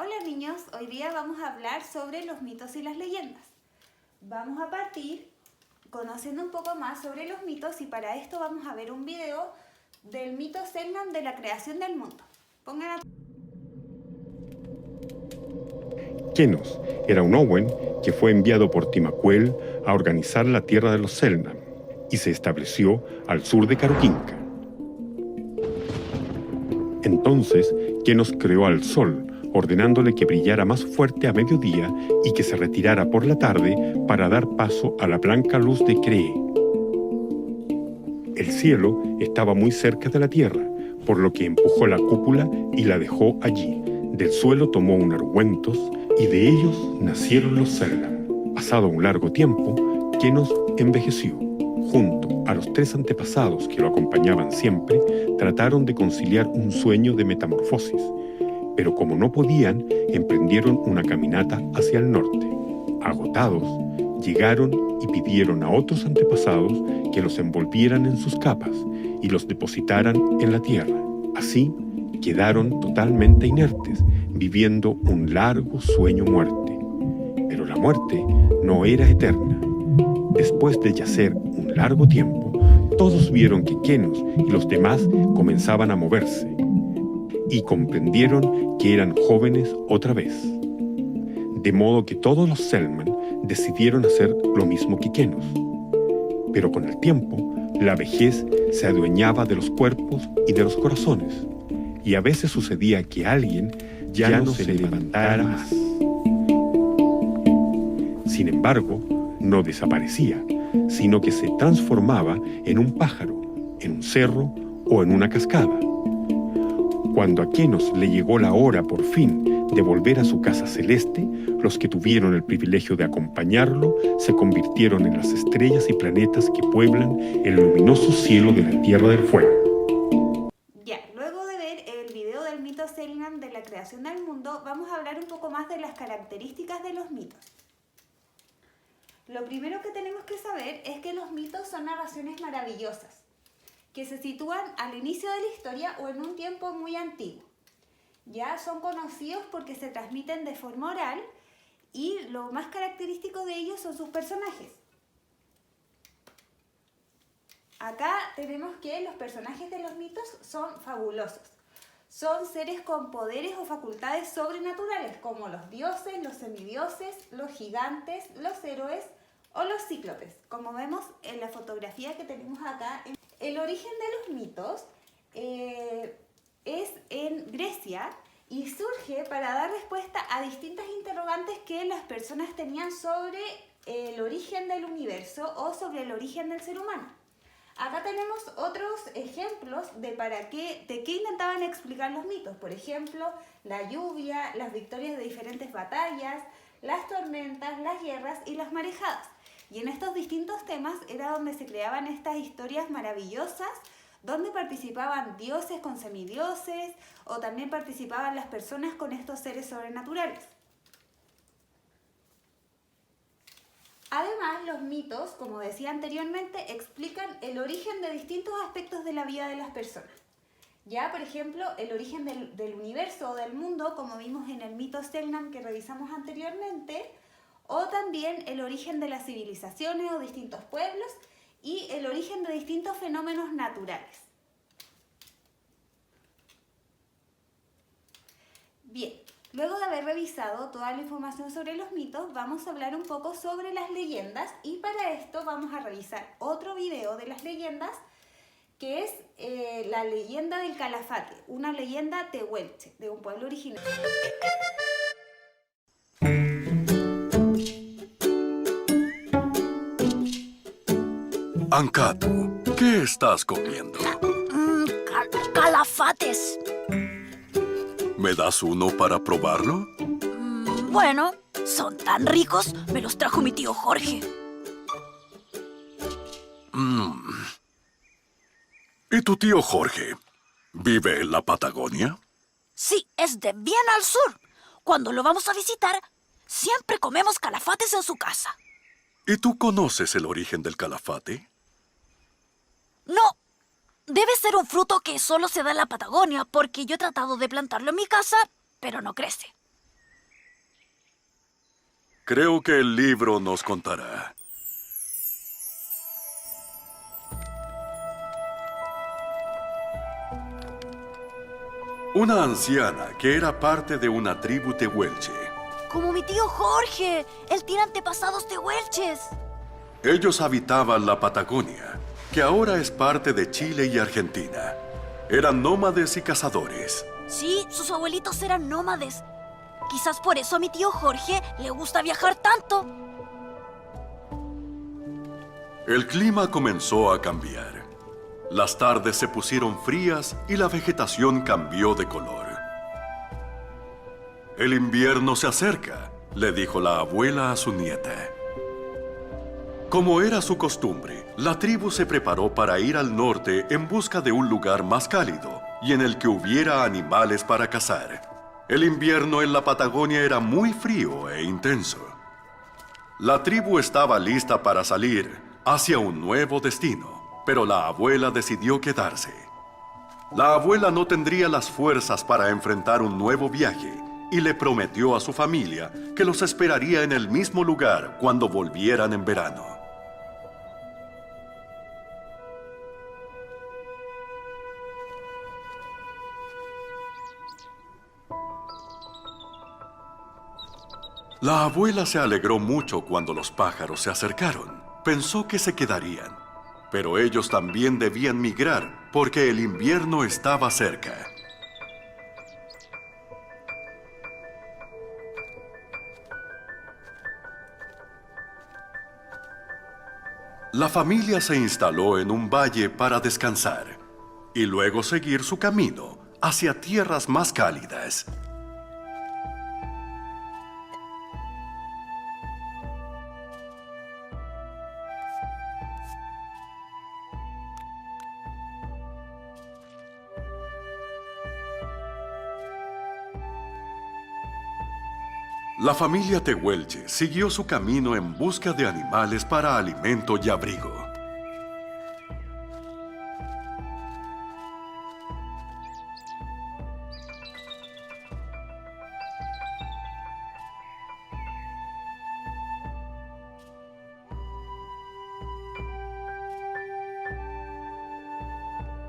Hola niños, hoy día vamos a hablar sobre los mitos y las leyendas. Vamos a partir conociendo un poco más sobre los mitos y para esto vamos a ver un video del mito Selknam de la creación del mundo. Pongan Kenos era un Owen que fue enviado por Timacuel a organizar la tierra de los Selknam y se estableció al sur de Caroquinca. Entonces, Kenos creó al sol, ordenándole que brillara más fuerte a mediodía y que se retirara por la tarde para dar paso a la blanca luz de Cree. El cielo estaba muy cerca de la tierra, por lo que empujó la cúpula y la dejó allí. Del suelo tomó un argüentos y de ellos nacieron los Selknam. Pasado un largo tiempo, Kenos envejeció. Junto a los 3 antepasados que lo acompañaban siempre, trataron de conciliar un sueño de metamorfosis, pero como no podían, emprendieron una caminata hacia el norte. Agotados, llegaron y pidieron a otros antepasados que los envolvieran en sus capas y los depositaran en la tierra. Así, quedaron totalmente inertes, viviendo un largo sueño-muerte. Pero la muerte no era eterna. Después de yacer un largo tiempo, todos vieron que Kenos y los demás comenzaban a moverse y comprendieron que eran jóvenes otra vez. De modo que todos los Selknam decidieron hacer lo mismo que Kenos. Pero con el tiempo, la vejez se adueñaba de los cuerpos y de los corazones, y a veces sucedía que alguien ya no se levantara más. Sin embargo, no desaparecía, sino que se transformaba en un pájaro, en un cerro o en una cascada. Cuando a Kenos le llegó la hora por fin de volver a su casa celeste, los que tuvieron el privilegio de acompañarlo se convirtieron en las estrellas y planetas que pueblan el luminoso cielo de la Tierra del Fuego. Ya, luego de ver el video del mito Selknam de la creación del mundo, vamos a hablar un poco más de las características de los mitos. Lo primero que tenemos que saber es que los mitos son narraciones maravillosas, que se sitúan al inicio de la historia o en un tiempo muy antiguo. Ya son conocidos porque se transmiten de forma oral y lo más característico de ellos son sus personajes. Acá tenemos que los personajes de los mitos son fabulosos. Son seres con poderes o facultades sobrenaturales, como los dioses, los semidioses, los gigantes, los héroes o los cíclopes, como vemos en la fotografía que tenemos acá. El origen de los mitos es en Grecia y surge para dar respuesta a distintas interrogantes que las personas tenían sobre el origen del universo o sobre el origen del ser humano. Acá tenemos otros ejemplos de qué intentaban explicar los mitos. Por ejemplo, la lluvia, las victorias de diferentes batallas, las tormentas, las guerras y las marejadas. Y en estos distintos temas era donde se creaban estas historias maravillosas, donde participaban dioses con semidioses o también participaban las personas con estos seres sobrenaturales. Además, los mitos, como decía anteriormente, explican el origen de distintos aspectos de la vida de las personas. Ya, por ejemplo, el origen del universo o del mundo, como vimos en el mito Selknam que revisamos anteriormente, o también el origen de las civilizaciones o distintos pueblos y el origen de distintos fenómenos naturales. Bien. Luego de haber revisado toda la información sobre los mitos, vamos a hablar un poco sobre las leyendas y para esto vamos a revisar otro video de las leyendas que es la leyenda del Calafate, una leyenda tehuelche de un pueblo originario. Ancatu, ¿qué estás comiendo? Calafates. ¿Me das uno para probarlo? Bueno, son tan ricos, me los trajo mi tío Jorge. ¿Y tu tío Jorge vive en la Patagonia? Sí, es de bien al sur. Cuando lo vamos a visitar, siempre comemos calafates en su casa. ¿Y tú conoces el origen del calafate? No, debe ser un fruto que solo se da en la Patagonia, porque yo he tratado de plantarlo en mi casa, pero no crece. Creo que el libro nos contará. Una anciana que era parte de una tribu tehuelche. Como mi tío Jorge. Él tiene antepasados tehuelches. Ellos habitaban la Patagonia, que ahora es parte de Chile y Argentina. Eran nómades y cazadores. Sí, sus abuelitos eran nómades. Quizás por eso a mi tío Jorge le gusta viajar tanto. El clima comenzó a cambiar. Las tardes se pusieron frías y la vegetación cambió de color. El invierno se acerca, le dijo la abuela a su nieta. Como era su costumbre, la tribu se preparó para ir al norte en busca de un lugar más cálido y en el que hubiera animales para cazar. El invierno en la Patagonia era muy frío e intenso. La tribu estaba lista para salir hacia un nuevo destino, pero la abuela decidió quedarse. La abuela no tendría las fuerzas para enfrentar un nuevo viaje y le prometió a su familia que los esperaría en el mismo lugar cuando volvieran en verano. La abuela se alegró mucho cuando los pájaros se acercaron. Pensó que se quedarían, pero ellos también debían migrar porque el invierno estaba cerca. La familia se instaló en un valle para descansar y luego seguir su camino hacia tierras más cálidas. La familia tehuelche siguió su camino en busca de animales para alimento y abrigo.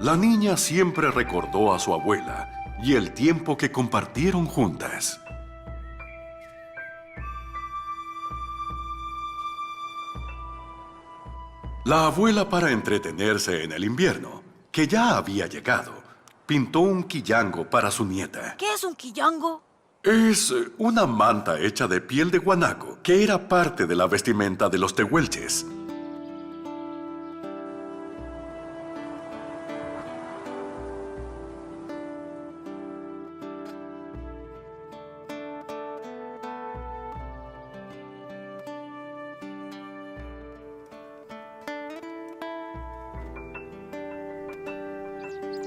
La niña siempre recordó a su abuela y el tiempo que compartieron juntas. La abuela, para entretenerse en el invierno, que ya había llegado, pintó un quillango para su nieta. ¿Qué es un quillango? Es una manta hecha de piel de guanaco, que era parte de la vestimenta de los tehuelches.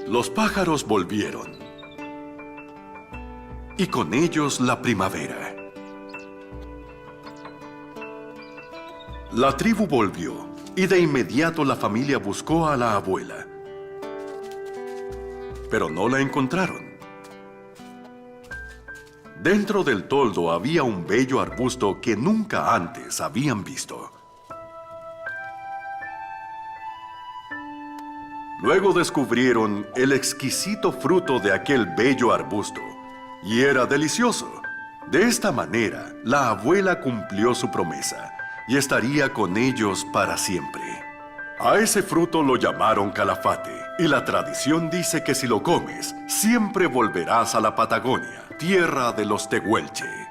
Los pájaros volvieron, y con ellos la primavera. La tribu volvió, y de inmediato la familia buscó a la abuela. Pero no la encontraron. Dentro del toldo había un bello arbusto que nunca antes habían visto. Luego descubrieron el exquisito fruto de aquel bello arbusto, y era delicioso. De esta manera, la abuela cumplió su promesa, y estaría con ellos para siempre. A ese fruto lo llamaron calafate, y la tradición dice que si lo comes, siempre volverás a la Patagonia, tierra de los tehuelche.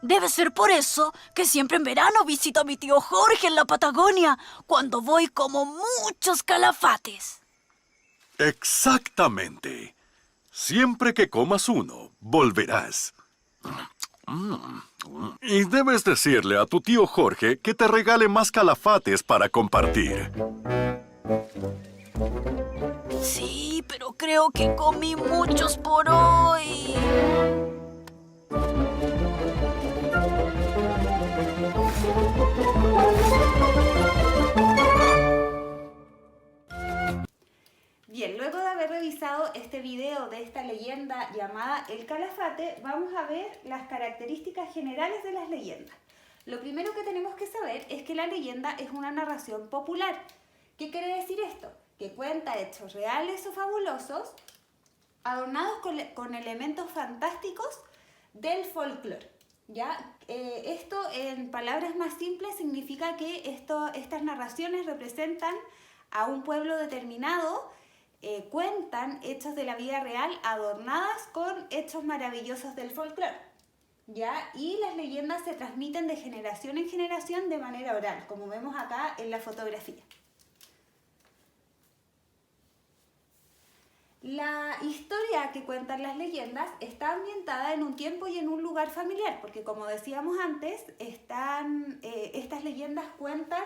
Debe ser por eso que siempre en verano visito a mi tío Jorge en la Patagonia. Cuando voy como muchos calafates. Exactamente. Siempre que comas uno, volverás. Y debes decirle a tu tío Jorge que te regale más calafates para compartir. Sí, pero creo que comí muchos por hoy. Bien, luego de haber revisado este video de esta leyenda llamada El Calafate, vamos a ver las características generales de las leyendas. Lo primero que tenemos que saber es que la leyenda es una narración popular. ¿Qué quiere decir esto? Que cuenta hechos reales o fabulosos adornados con elementos fantásticos del folclore. ¿Ya? Esto, en palabras más simples, significa que estas narraciones representan a un pueblo determinado, cuentan hechos de la vida real adornadas con hechos maravillosos del folclore. ¿Ya? Y las leyendas se transmiten de generación en generación de manera oral, como vemos acá en la fotografía. La historia que cuentan las leyendas está ambientada en un tiempo y en un lugar familiar, porque como decíamos antes, estas leyendas cuentan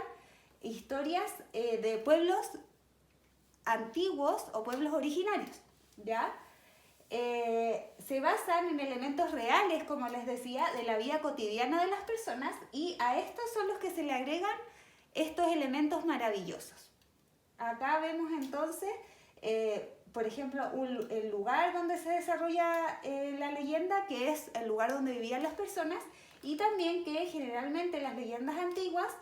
historias de pueblos antiguos o pueblos originarios, ¿ya? Se basan en elementos reales, como les decía, de la vida cotidiana de las personas, y a estos son los que se le agregan estos elementos maravillosos. Acá vemos entonces, por ejemplo, el lugar donde se desarrolla la leyenda, que es el lugar donde vivían las personas, y también que generalmente las leyendas antiguas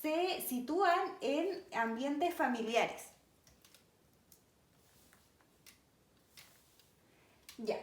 se sitúan en ambientes familiares. Ya.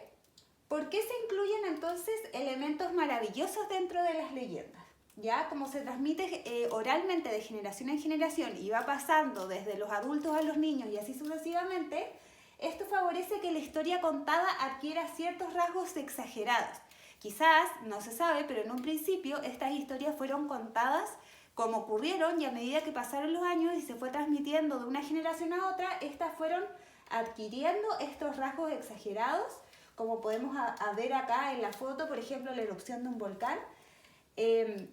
¿Por qué se incluyen entonces elementos maravillosos dentro de las leyendas? Ya, como se transmite oralmente de generación en generación y va pasando desde los adultos a los niños y así sucesivamente, esto favorece que la historia contada adquiera ciertos rasgos exagerados. Quizás, no se sabe, pero en un principio estas historias fueron contadas como ocurrieron, y a medida que pasaron los años y se fue transmitiendo de una generación a otra, estas fueron adquiriendo estos rasgos exagerados, como podemos ver acá en la foto, por ejemplo, la erupción de un volcán,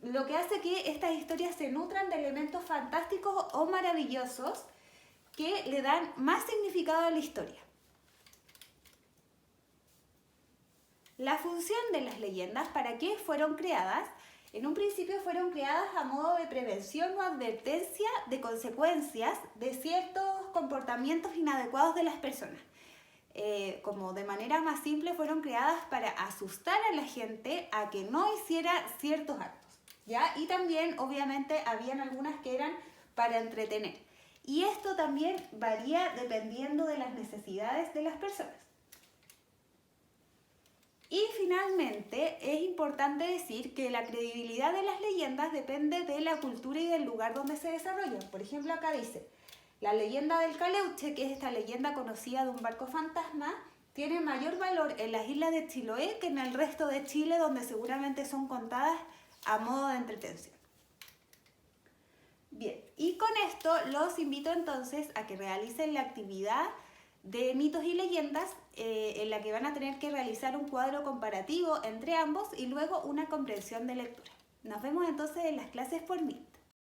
lo que hace que estas historias se nutran de elementos fantásticos o maravillosos que le dan más significado a la historia. La función de las leyendas, ¿para qué fueron creadas? En un principio fueron creadas a modo de prevención o advertencia de consecuencias de ciertos comportamientos inadecuados de las personas. Como de manera más simple, fueron creadas para asustar a la gente a que no hiciera ciertos actos, ¿ya? Y también, obviamente, habían algunas que eran para entretener. Y esto también varía dependiendo de las necesidades de las personas. Y finalmente, es importante decir que la credibilidad de las leyendas depende de la cultura y del lugar donde se desarrollan. Por ejemplo, acá dice: la leyenda del Caleuche, que es esta leyenda conocida de un barco fantasma, tiene mayor valor en las islas de Chiloé que en el resto de Chile, donde seguramente son contadas a modo de entretención. Bien, y con esto los invito entonces a que realicen la actividad de mitos y leyendas, en la que van a tener que realizar un cuadro comparativo entre ambos y luego una comprensión de lectura. Nos vemos entonces en las clases por mí.